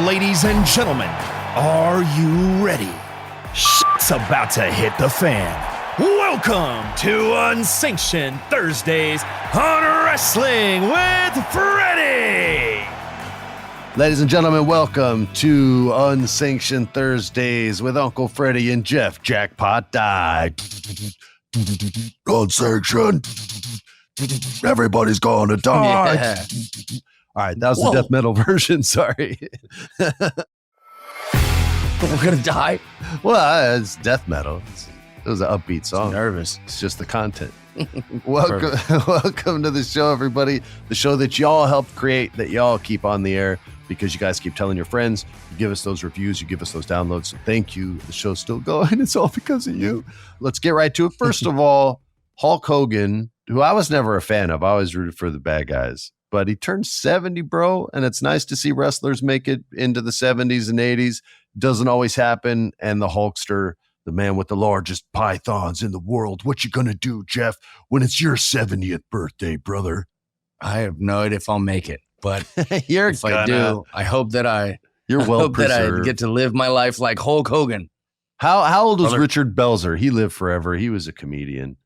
Ladies and gentlemen, are you ready? Shit's about to hit the fan. Welcome to Unsanctioned Thursdays on Wrestling with Freddie. Ladies and gentlemen, welcome to Unsanctioned Thursdays with Uncle Freddie and Jeff Jackpot Die. Unsanctioned. Everybody's gonna die. Yeah. All right, that was the death metal version. Sorry. We're gonna die. Well, it's death metal. It was an upbeat song. Nervous. It's just the content. Welcome to the show, everybody. The show that y'all helped create, that y'all keep on the air because you guys keep telling your friends. You give us those reviews. You give us those downloads. So thank you. The show's still going. It's all because of you. Let's get right to it. First of all, Hulk Hogan, who I was never a fan of. I always rooted for the bad guys. But he turned 70, bro, and it's nice to see wrestlers make it into the 70s and 80s. Doesn't always happen. And the Hulkster, the man with the largest pythons in the world. What you gonna do, Jeff, when it's your 70th birthday, brother? I have no idea if I'll make it, but You're if I do, I hope that You're well hope that I preserved. get to live my life like Hulk Hogan. How old was Brother. Richard Belzer? He lived forever. He was a comedian.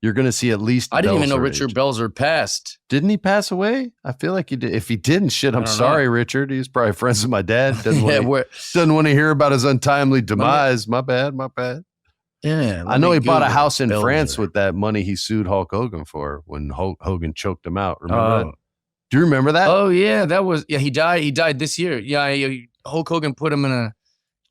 You're going to see at least I didn't even know Belzer Richard age. Belzer passed. Didn't he pass away? I feel like he did. If he didn't, shit, I'm I don't sorry, Richard. He's probably friends with my dad. Doesn't Yeah, want to hear about his untimely demise. My bad. yeah. I know he bought a house in Belzer. France with that money he sued Hulk Hogan for when Hulk Hogan choked him out. Remember that? Do you remember that? Oh yeah, that was He died this year. Yeah, Hulk Hogan put him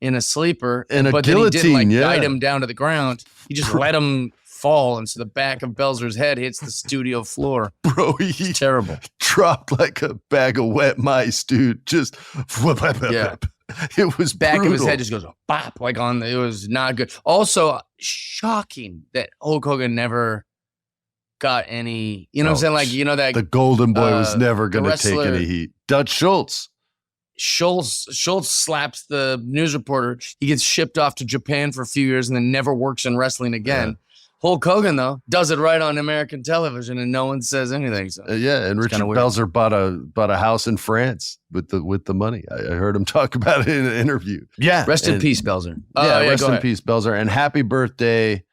in a sleeper, In a but guillotine, then he didn't yeah. guide him down to the ground. He just let him fall, and so the back of Belzer's head hits the studio floor. Bro, he It's terrible. dropped like a bag of wet mice, dude. Just Yeah. It was Back brutal. of his head just goes bop, like it was not good. Also, shocking that Hulk Hogan never got any, what I'm saying? Like, that The golden boy was never the going to take wrestler- any heat. Dutch Schultz. Schultz slaps the news reporter. He gets shipped off to Japan for a few years and then never works in wrestling again. Yeah. Hulk Hogan, though, does it right on American television and no one says anything. So. Yeah, and It's Richard kinda weird. Belzer bought a house in France with the money. I heard him talk about it in an interview. Yeah. Rest in and- peace, Belzer. Rest go in ahead. peace, Belzer. And happy birthday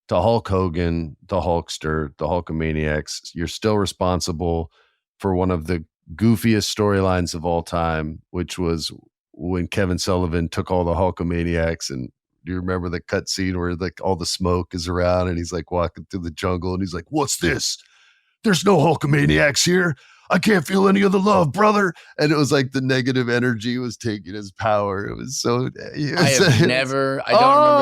to Hulk Hogan, the Hulkster, the Hulkamaniacs. You're still responsible for one of the goofiest storylines of all time, which was when Kevin Sullivan took all the Hulkamaniacs. And do you remember the cut scene where like all the smoke is around and he's like walking through the jungle and he's like, "What's this? There's no Hulkamaniacs here. I can't feel any of the love, brother." And it was like the negative energy was taking his power. It was so. I don't remember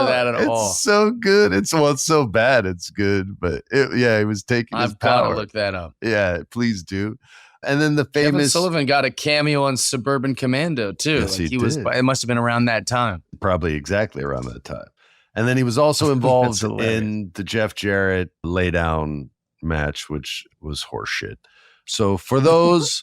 that at all. It's so good. It's so bad. It's good, but he was taking his I've got power. to look that up. Yeah, please do. And then the Kevin famous, Sullivan got a cameo on Suburban Commando, too. Yes, he was. did. It must have been around that time. probably exactly around that time. And then he was also involved hilarious. in the Jeff Jarrett laydown match, which was horseshit. So for those,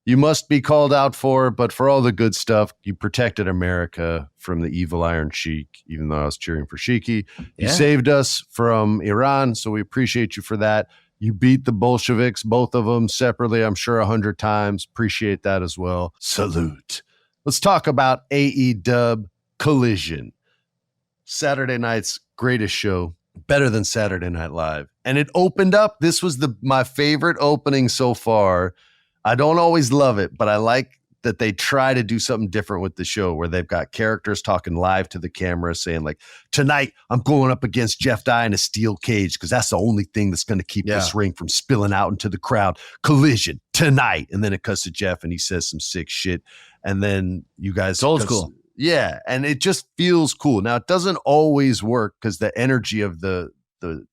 you must be called out for, but for all the good stuff, you protected America from the evil Iron Sheik, even though I was cheering for Sheiky. You Yeah. saved us from Iran, so we appreciate you for that. You beat the Bolsheviks, both of them separately, I'm sure 100 times. Appreciate that as well. Salute. Let's talk about AEW Collision. Saturday night's greatest show, better than Saturday Night Live. And it opened up. This was my favorite opening so far. I don't always love it, but I like that they try to do something different with the show where they've got characters talking live to the camera saying like, "Tonight I'm going up against Jeff Dye in a steel cage because that's the only thing that's going to keep this ring from spilling out into the crowd. Collision tonight." And then it cuts to Jeff and he says some sick shit. And then you guys, It's old school. Yeah. And it just feels cool. Now it doesn't always work because the energy of the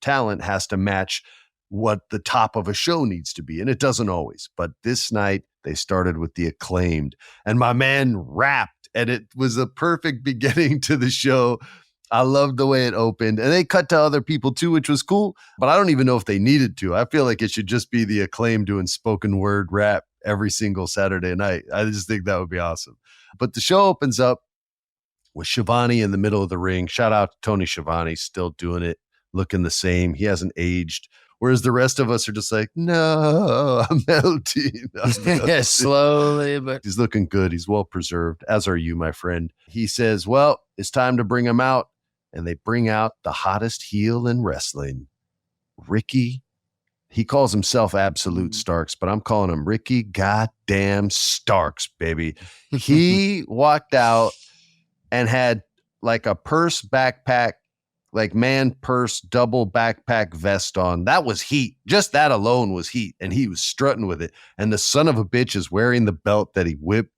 talent has to match what the top of a show needs to be. And it doesn't always, but this night they started with the Acclaimed and my man rapped and it was a perfect beginning to the show. I loved the way it opened and they cut to other people too, which was cool, but I don't even know if they needed to. I feel like it should just be the Acclaimed doing spoken word rap every single Saturday night. I just think that would be awesome. But the show opens up with Schiavone in the middle of the ring. Shout out to Tony Schiavone, still doing it, looking the same. He hasn't aged Whereas the rest of us are just like, no, I'm melting. Yeah, slowly, but he's looking good. He's well preserved, as are you, my friend. He says, well, it's time to bring him out. And they bring out the hottest heel in wrestling, Ricky. He calls himself Absolute Starks, but I'm calling him Ricky goddamn Starks, baby. He walked out and had like a purse backpack, like man purse double backpack vest on. That was heat. Just that alone was heat. And he was strutting with it. And the son of a bitch is wearing the belt that he whipped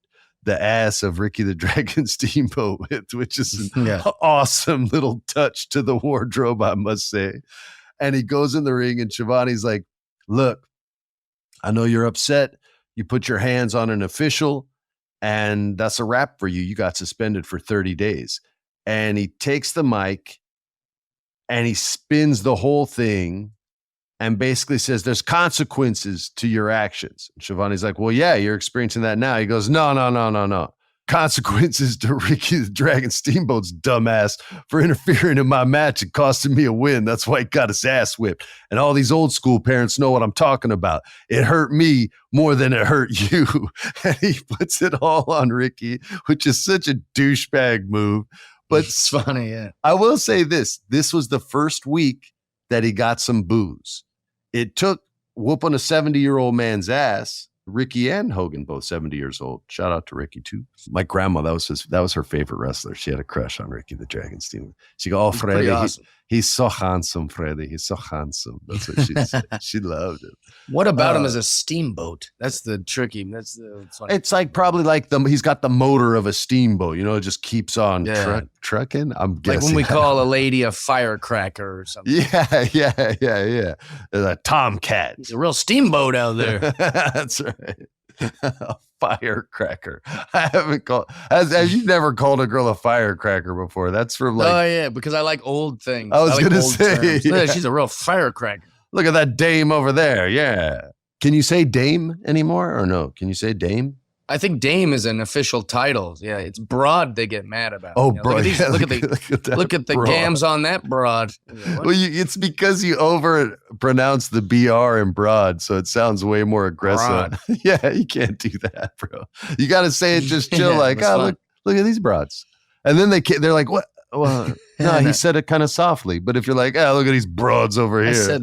the ass of Ricky the Dragon Steamboat with, which is an awesome little touch to the wardrobe, I must say. And he goes in the ring and Shivani's like, look, I know you're upset. You put your hands on an official and that's a wrap for you. You got suspended for 30 days. And he takes the mic and he spins the whole thing and basically says there's consequences to your actions. And Shivani's like, well, yeah, you're experiencing that now. He goes, no. Consequences to Ricky the Dragon Steamboat's dumbass for interfering in my match and costing me a win. That's why he got his ass whipped. And all these old school parents know what I'm talking about. It hurt me more than it hurt you. And he puts it all on Ricky, which is such a douchebag move. But it's funny, yeah. I will say this. This was the first week that he got some boos. It took whooping a 70-year-old man's ass. Ricky and Hogan, both 70 years old. Shout out to Ricky too. My grandma, that was her favorite wrestler. She had a crush on Ricky the Dragon Steamboat. She go, oh, Freddie, awesome. he's so handsome, Freddie. He's so handsome. That's what she said. She loved him. What about him as a steamboat? That's the tricky. It's like probably like he's got the motor of a steamboat. You know, it just keeps on trucking. I'm guessing. Like when we call a lady a firecracker or something. Yeah. A tomcat. He's a real steamboat out there. That's right. A firecracker. I haven't called. Have you never called a girl a firecracker before? That's from like. Oh yeah, because I like old things. I was gonna say, yeah, she's a real firecracker. Look at that dame over there. Yeah. Can you say dame anymore or no? Can you say dame? I think dame is an official title. Yeah, it's broad they get mad about. Oh, broad. Look at the gams on that broad. Well, it's because you over pronounce the BR in broad, so it sounds way more aggressive. Yeah, you can't do that, bro. You got to say it just chill, like, oh, look at these broads. And then they're like, what? Well, no, he said it kind of softly. But if you're like, oh, look at these broads over here.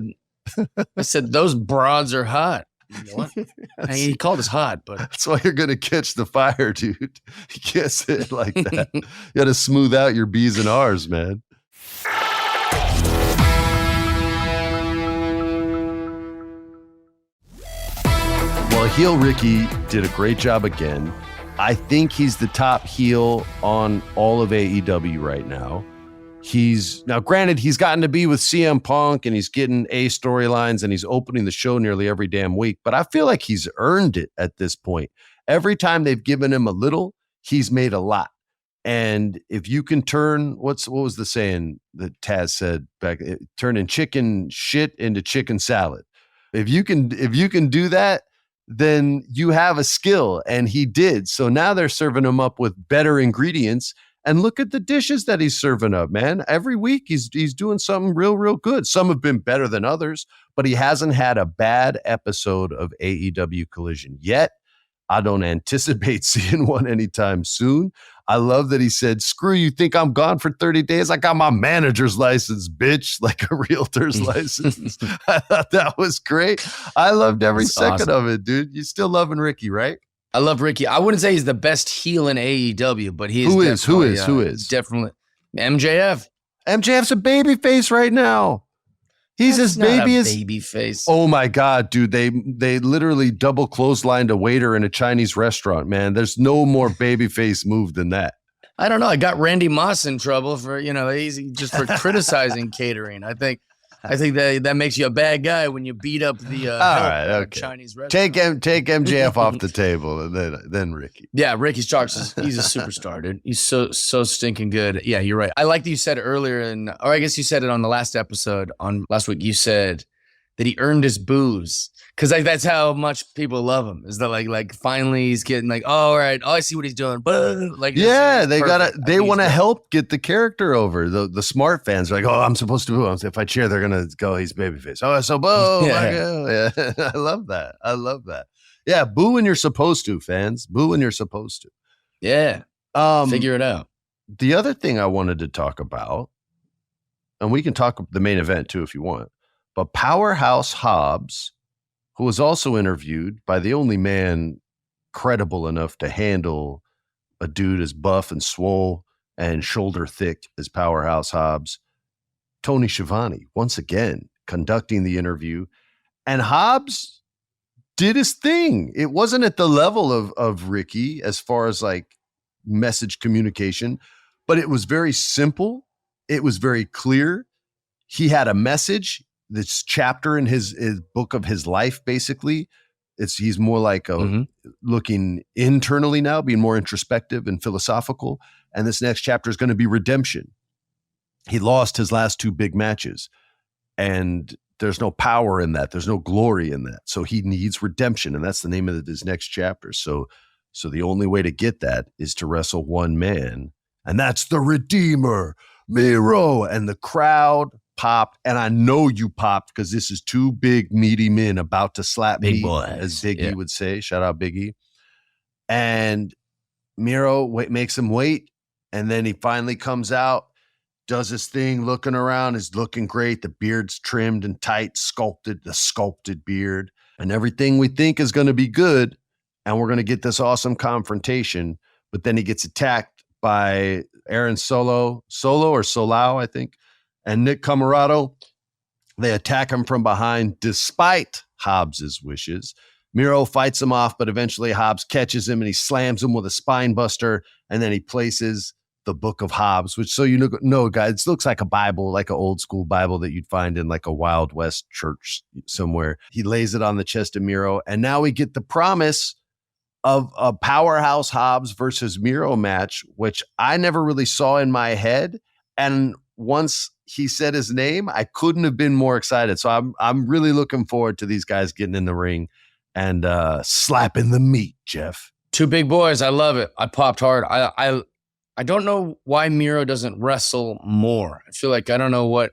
I said those broads are hot. You know what? He called us hot, but that's why you're gonna catch the fire, dude. You can't say it like that. You gotta smooth out your B's and R's, man. Well, heel Ricky did a great job again. I think he's the top heel on all of AEW right now. Now, granted, he's gotten to be with CM Punk and he's getting A storylines and he's opening the show nearly every damn week. But I feel like he's earned it at this point. Every time they've given him a little, he's made a lot. And if you can turn, what was the saying that Taz said back? Turning chicken shit into chicken salad. If you can do that, then you have a skill, and he did. So now they're serving him up with better ingredients. And look at the dishes that he's serving up, man. Every week he's doing something real good. Some have been better than others, but he hasn't had a bad episode of AEW Collision yet. I don't anticipate seeing one anytime soon. I love that he said, screw you, think I'm gone for 30 days? I got my manager's license, bitch, like a realtor's license. I thought that was great. I loved every second of it, dude. You still loving Ricky, right? I love Ricky. I wouldn't say he's the best heel in AEW, but he is. Who is? Definitely MJF. MJF's a baby face right now. He's That's as baby as baby face. Oh my God, dude. They literally double clotheslined a waiter in a Chinese restaurant, man. There's no more baby face move than that. I don't know. I got Randy Moss in trouble for, just for criticizing catering. I think that makes you a bad guy when you beat up the Chinese restaurant. Take MJF off the table, and then Ricky. Yeah, Ricky Starks he's a superstar, dude. He's so stinking good. Yeah, you're right. I like that you said it earlier, or I guess you said it on the last episode on last week. You said that he earned his booze Because like that's how much people love him. Is that like finally he's getting like, oh, all right, I see what he's doing. But like, yeah, they want to help get the character over. The smart fans are like, oh, I'm supposed to boo. If I cheer, they're gonna go, he's babyface. Oh, so boo. Yeah. I love that. Yeah, boo when you're supposed to, fans. Boo when you're supposed to. Yeah. Figure it out. The other thing I wanted to talk about, and we can talk the main event too if you want, but Powerhouse Hobbs, who was also interviewed by the only man credible enough to handle a dude as buff and swole and shoulder thick as Powerhouse Hobbs, Tony Schiavone, once again conducting the interview. And Hobbs did his thing. It wasn't at the level of Ricky as far as like message communication, but it was very simple. It was very clear. He had a message. This chapter in his book of his life, basically, he's more like looking internally now, being more introspective and philosophical. And this next chapter is going to be redemption. He lost his last 2 big matches, and there's no power in that. There's no glory in that. So he needs redemption, and that's the name of his next chapter. So the only way to get that is to wrestle one man, and that's the Redeemer, Miro, and the crowd popped, and I know you popped because this is 2 big meaty men about to slap big me, boys, as Biggie would say. Shout out Biggie. And Miro makes him wait, and then he finally comes out, does his thing, looking around, is looking great. The beard's trimmed and tight, the sculpted beard, and everything we think is going to be good, and we're going to get this awesome confrontation. But then he gets attacked by Aaron Solo, I think, and Nick Camarado. They attack him from behind despite Hobbs's wishes. Miro fights him off, but eventually Hobbs catches him and he slams him with a spine buster, and then he places the Book of Hobbs, which, so you know, guys, it looks like a Bible, like an old school Bible that you'd find in like a Wild West church somewhere. He lays it on the chest of Miro, and now we get the promise of a Powerhouse Hobbs versus Miro match, which I never really saw in my head. And once he said his name, I couldn't have been more excited. So I'm really looking forward to these guys getting in the ring and slapping the meat, Jeff. 2 big boys. I love it. I popped hard. I don't know why Miro doesn't wrestle more. I feel like I don't know what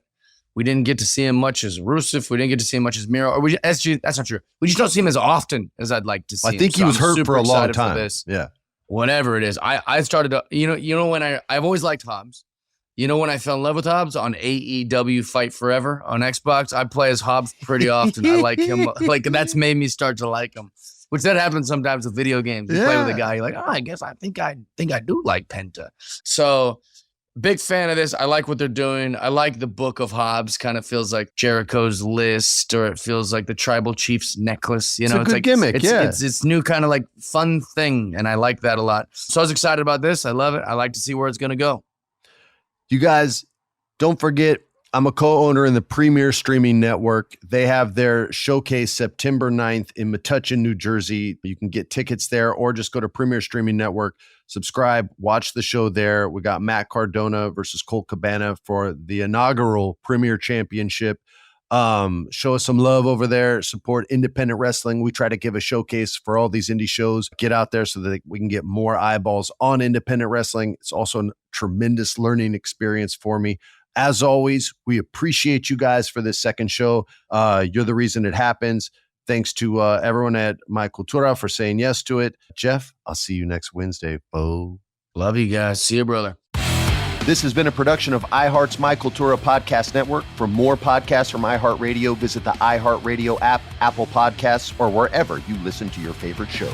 we didn't get to see him much as Rusev. We didn't get to see him much as Miro. Or that's not true. We just don't see him as often as I'd like to see. I think him. He was hurt for a long time. Yeah, whatever it is. I started to, you know when I've always liked Hobbs. You know when I fell in love with Hobbs? On AEW Fight Forever on Xbox. I play as Hobbs pretty often. I like him. Like, that's made me start to like him. Which that happens sometimes with video games. You play with a guy, you're like, oh, I guess I think I do like Penta. So big fan of this. I like what they're doing. I like the Book of Hobbs. Kind of feels like Jericho's list, or it feels like the Tribal Chief's necklace. You know, it's a good gimmick. It's new kind of like fun thing, and I like that a lot. So I was excited about this. I love it. I like to see where it's going to go. You guys, don't forget, I'm a co-owner in the Premier Streaming Network. They have their showcase September 9th in Metuchen, New Jersey. You can get tickets there or just go to Premier Streaming Network, subscribe, watch the show there. We got Matt Cardona versus Colt Cabana for the inaugural Premier Championship. Show us some love over there. Support independent wrestling. We try to give a showcase for all these indie shows. Get out there so that we can get more eyeballs on independent wrestling. It's also a tremendous learning experience for me. As always, we appreciate you guys for this second show. You're the reason it happens. Thanks to everyone at My Cultura for saying yes to it. Jeff, I'll see you next Wednesday, Bo. Love you guys. See you, brother. This has been a production of iHeart's My Cultura Podcast Network. For more podcasts from iHeartRadio, visit the iHeartRadio app, Apple Podcasts, or wherever you listen to your favorite shows.